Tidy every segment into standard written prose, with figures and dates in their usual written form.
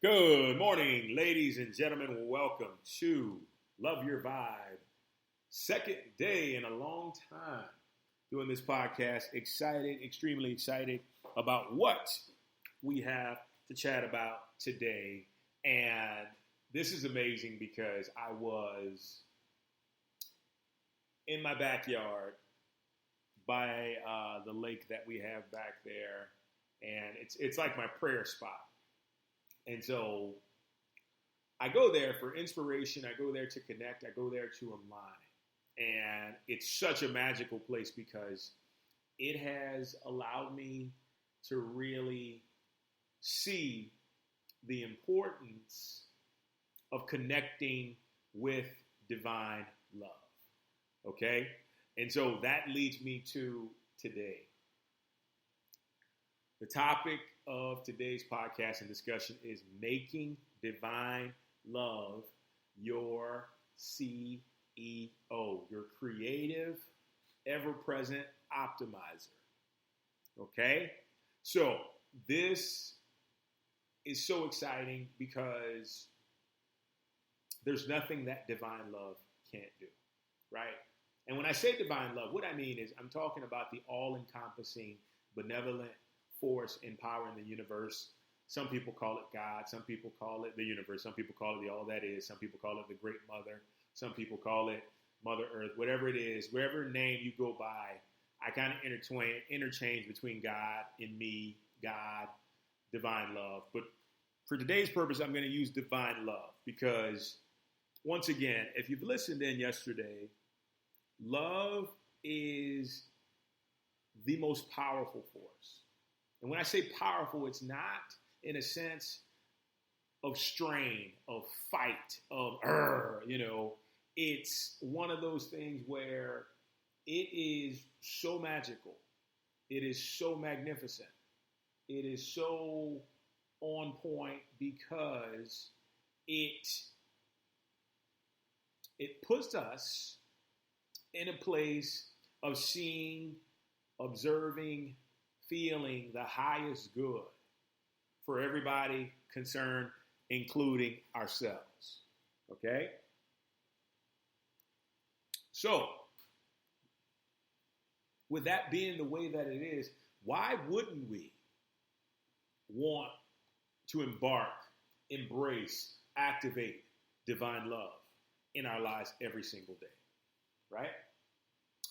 Good morning, ladies and gentlemen. Welcome to Love Your Vibe. Second day in a long time doing this podcast. Excited, extremely excited about what we have to chat about today. And this is amazing because I was in my backyard by the lake that we have back there. And it's like my prayer spot. And so I go there for inspiration. I go there to connect. I go there to align. And it's such a magical place because it has allowed me to really see the importance of connecting with divine love. Okay? And so that leads me to today. The topic of today's podcast and discussion is making divine love your CEO, your creative, ever-present optimizer. Okay? So this is so exciting because there's nothing that divine love can't do, right? And when I say divine love, what I mean is I'm talking about the all-encompassing, benevolent force and power in the universe. Some people call it God. Some people call it the universe. Some people call it the all that is. Some people call it the great mother. Some people call it Mother Earth. Whatever it is, whatever name you go by, I kind of interchange between God and me, God, divine love. But for today's purpose, I'm going to use divine love because, once again, if you've listened in yesterday, love is the most powerful force. And when I say powerful, it's not in a sense of strain, of fight, of it's one of those things where it is so magical. It is so magnificent. It is so on point because it puts us in a place of seeing, observing, feeling the highest good for everybody concerned, including ourselves. Okay? So, with that being the way that it is, why wouldn't we want to embrace, activate divine love in our lives every single day? Right?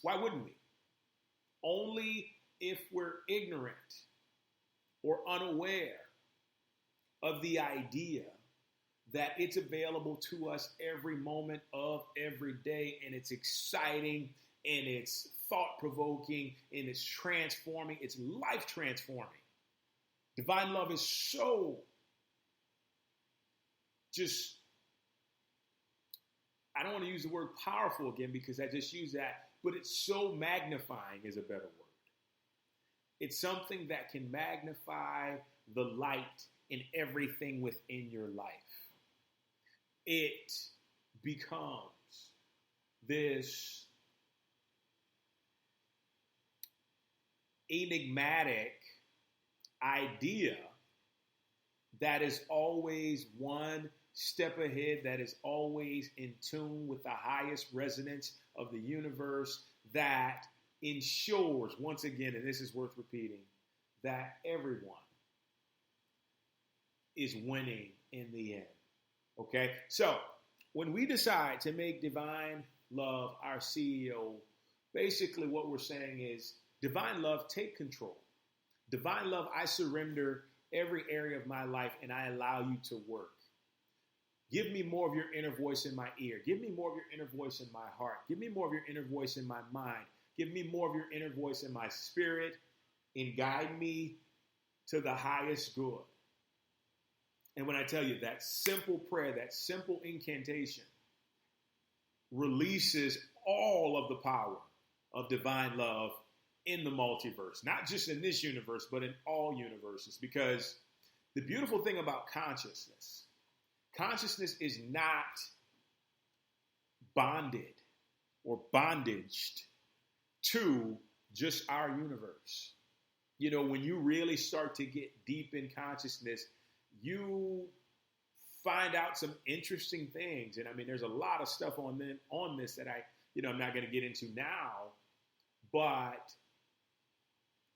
Why wouldn't we? Only if we're ignorant or unaware of the idea that it's available to us every moment of every day, and it's exciting, and it's thought-provoking, and it's transforming, it's life-transforming. Divine love is so just, I don't want to use the word powerful again because I just used that, but it's so magnifying is a better word. It's something that can magnify the light in everything within your life. It becomes this enigmatic idea that is always one step ahead, that is always in tune with the highest resonance of the universe, that ensures, once again, and this is worth repeating, that everyone is winning in the end. Okay? So, when we decide to make divine love our CEO, basically what we're saying is, divine love, take control. Divine love, I surrender every area of my life and I allow you to work. Give me more of your inner voice in my ear. Give me more of your inner voice in my heart. Give me more of your inner voice in my mind. Give me more of your inner voice in my spirit and guide me to the highest good. And when I tell you that simple prayer, that simple incantation releases all of the power of divine love in the multiverse, not just in this universe, but in all universes. Because the beautiful thing about consciousness is not bonded or bondaged to just our universe. You know, when you really start to get deep in consciousness, you find out some interesting things. And I mean, there's a lot of stuff on this that I'm not going to get into now, but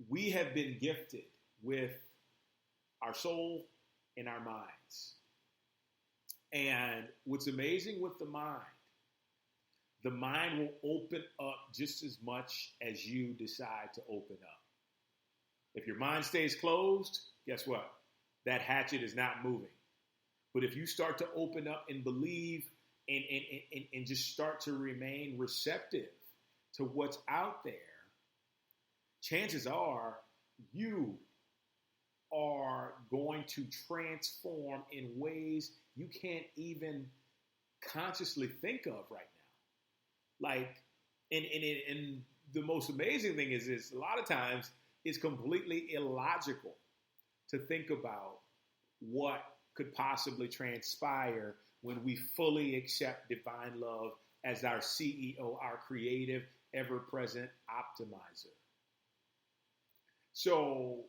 we have been gifted with our soul and our minds. And what's amazing with the mind will open up just as much as you decide to open up. If your mind stays closed, guess what? That hatchet is not moving. But if you start to open up and believe and just start to remain receptive to what's out there, chances are you are going to transform in ways you can't even consciously think of right now. Like, and the most amazing thing is a lot of times it's completely illogical to think about what could possibly transpire when we fully accept divine love as our CEO, our creative, ever-present optimizer. So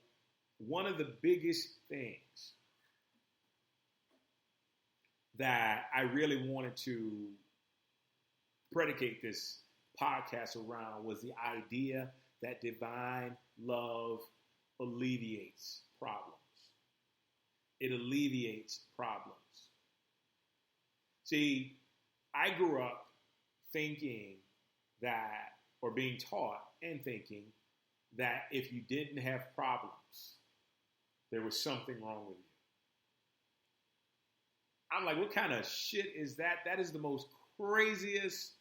one of the biggest things that I really wanted to predicate this podcast around was the idea that divine love alleviates problems. It alleviates problems. See, I grew up thinking that, or being taught and thinking that if you didn't have problems, there was something wrong with you. I'm like, what kind of shit is that? That is the most craziest,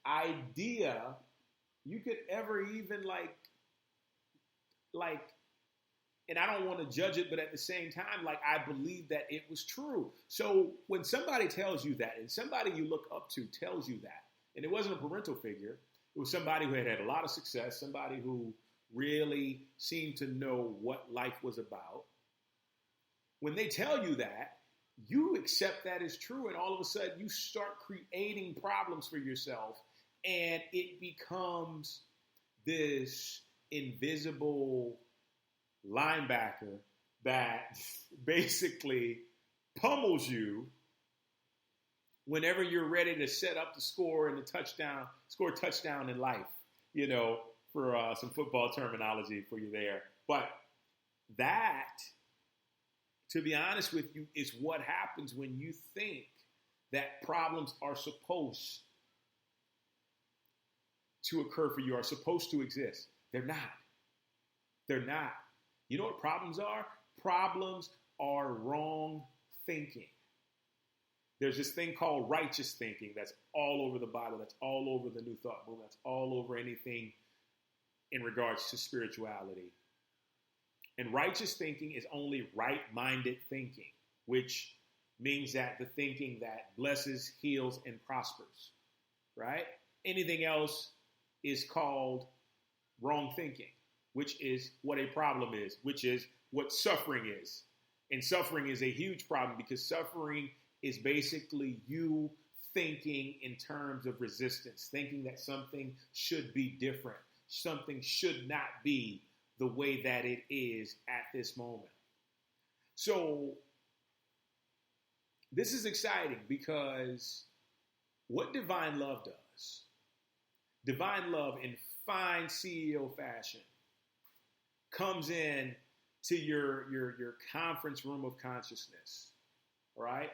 idea you could ever even, and I don't want to judge it, but at the same time, I believe that it was true. So when somebody tells you that, and somebody you look up to tells you that, and it wasn't a parental figure, it was somebody who had a lot of success, somebody who really seemed to know what life was about. When they tell you that, you accept that as true, and all of a sudden you start creating problems for yourself, and it becomes this invisible linebacker that basically pummels you whenever you're ready to set up the score and score a touchdown in life, for some football terminology for you there. But that, to be honest with you, is what happens when you think that problems are supposed to occur for you, are supposed to exist. They're not. They're not. You know what problems are? Problems are wrong thinking. There's this thing called righteous thinking that's all over the Bible, that's all over the New Thought movement, that's all over anything in regards to spirituality. And righteous thinking is only right-minded thinking, which means that the thinking that blesses, heals, and prospers, right? Anything else is called wrong thinking, which is what a problem is, which is what suffering is. And suffering is a huge problem because suffering is basically you thinking in terms of resistance, thinking that something should be different, something should not be the way that it is at this moment. So this is exciting because what divine love does, divine love in fine CEO fashion comes in to your conference room of consciousness, right?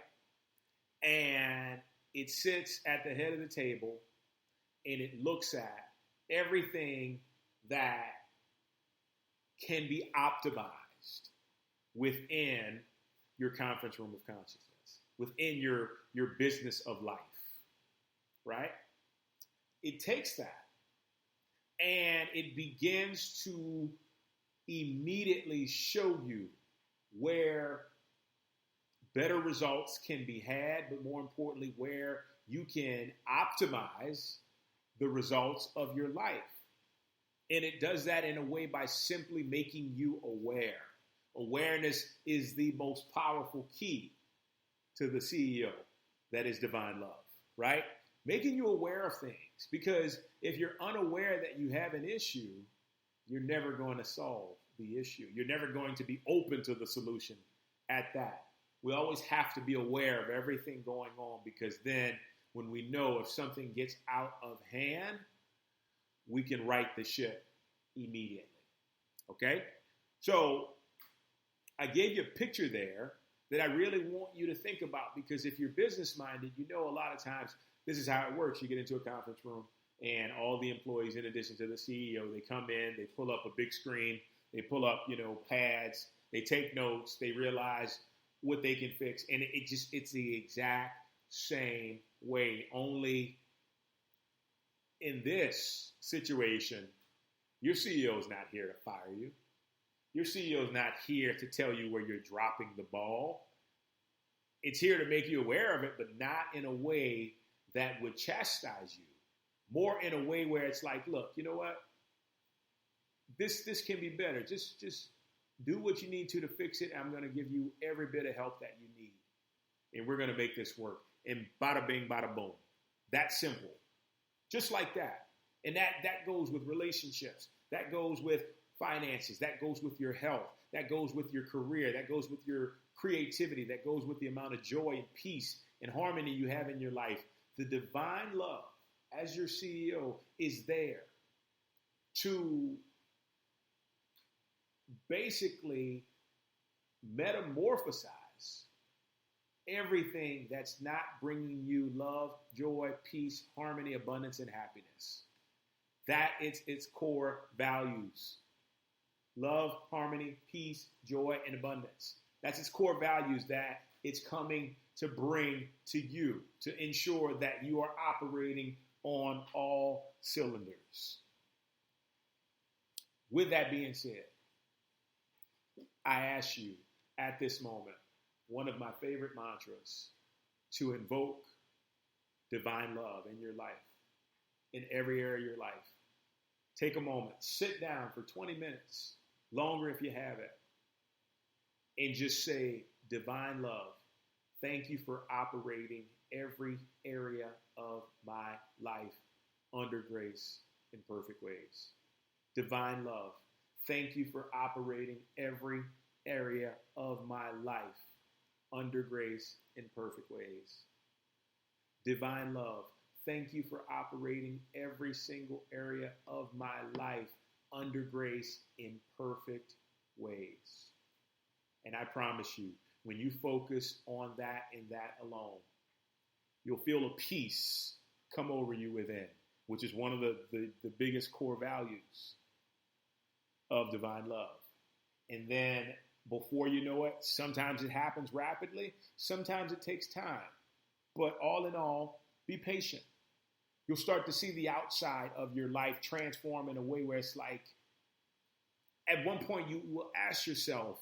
And it sits at the head of the table and it looks at everything that can be optimized within your conference room of consciousness, within your business of life, right? It takes that and it begins to immediately show you where better results can be had, but more importantly, where you can optimize the results of your life. And it does that in a way by simply making you aware. Awareness is the most powerful key to the CEO, that is divine love, right? Making you aware of things. Because if you're unaware that you have an issue, you're never going to solve the issue. You're never going to be open to the solution at that. We always have to be aware of everything going on, because then when we know if something gets out of hand, we can right the ship immediately. Okay? So I gave you a picture there that I really want you to think about, because if you're business minded, you know a lot of times this is how it works. You get into a conference room and all the employees, in addition to the CEO, they come in, they pull up a big screen, they pull up, pads, they take notes, they realize what they can fix. And it's the exact same way. Only in this situation, your CEO is not here to fire you. Your CEO is not here to tell you where you're dropping the ball. It's here to make you aware of it, but not in a way that would chastise you. More in a way where it's like, look, you know what? This can be better. Just do what you need to fix it. I'm going to give you every bit of help that you need. And we're going to make this work. And bada bing, bada boom. That's simple. Just like that. And that goes with relationships. That goes with finances. That goes with your health. That goes with your career. That goes with your creativity. That goes with the amount of joy and peace and harmony you have in your life. The divine love, as your CEO, is there to basically metamorphosize everything that's not bringing you love, joy, peace, harmony, abundance, and happiness. That it's its core values. Love, harmony, peace, joy, and abundance. That's its core values that it's coming to bring to you, to ensure that you are operating on all cylinders. With that being said, I ask you at this moment, one of my favorite mantras, to invoke divine love in your life, in every area of your life. Take a moment, sit down for 20 minutes, longer if you have it, and just say, divine love, thank you for operating every area of my life under grace in perfect ways. Divine love, thank you for operating every area of my life under grace in perfect ways. Divine love, thank you for operating every single area of my life under grace in perfect ways. And I promise you, when you focus on that and that alone, you'll feel a peace come over you within, which is one of the biggest core values of divine love. And then before you know it, sometimes it happens rapidly, sometimes it takes time. But all in all, be patient. You'll start to see the outside of your life transform in a way where it's like, at one point you will ask yourself,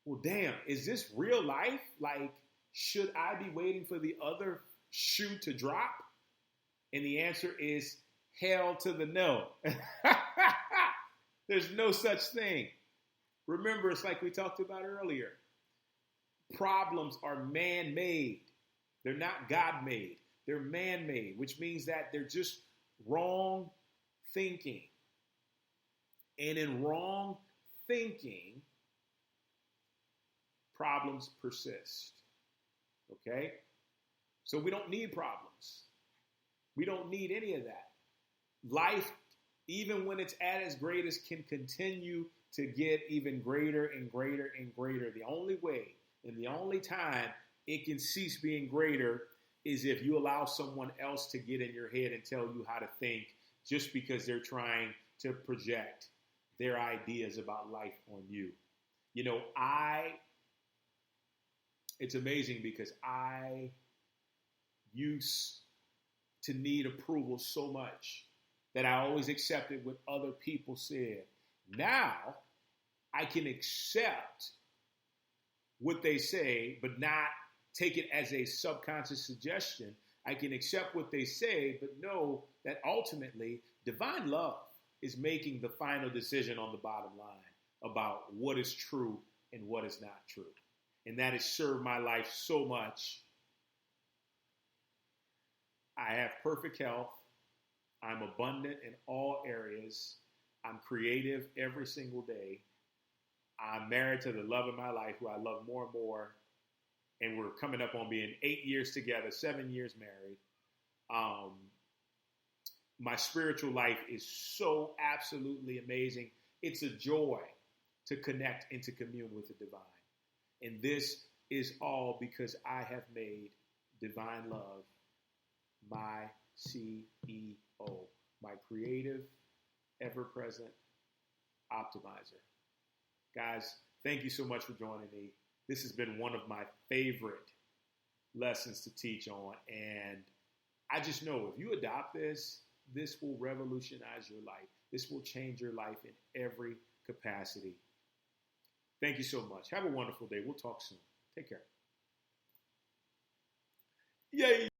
well, damn, is this real life? Like, should I be waiting for the other shoe to drop? And the answer is hell to the no. There's no such thing. Remember, it's like we talked about earlier. Problems are man-made. They're not God-made. They're man-made, which means that they're just wrong thinking. And in wrong thinking, problems persist. Okay? So we don't need problems. We don't need any of that. Life, even when it's at its greatest, can continue to get even greater and greater and greater. The only way and the only time it can cease being greater is if you allow someone else to get in your head and tell you how to think, just because they're trying to project their ideas about life on you. You know, it's amazing because I used to need approval so much that I always accepted what other people said. Now, I can accept what they say, but not take it as a subconscious suggestion. I can accept what they say, but know that ultimately, divine love is making the final decision on the bottom line about what is true and what is not true. And that has served my life so much. I have perfect health. I'm abundant in all areas. I'm creative every single day. I'm married to the love of my life, who I love more and more. And we're coming up on being 8 years together, 7 years married. My spiritual life is so absolutely amazing. It's a joy to connect and to commune with the divine. And this is all because I have made divine love my CEO, my creative, ever-present optimizer. Guys, thank you so much for joining me. This has been one of my favorite lessons to teach on. And I just know if you adopt this, this will revolutionize your life. This will change your life in every capacity. Thank you so much. Have a wonderful day. We'll talk soon. Take care. Yay!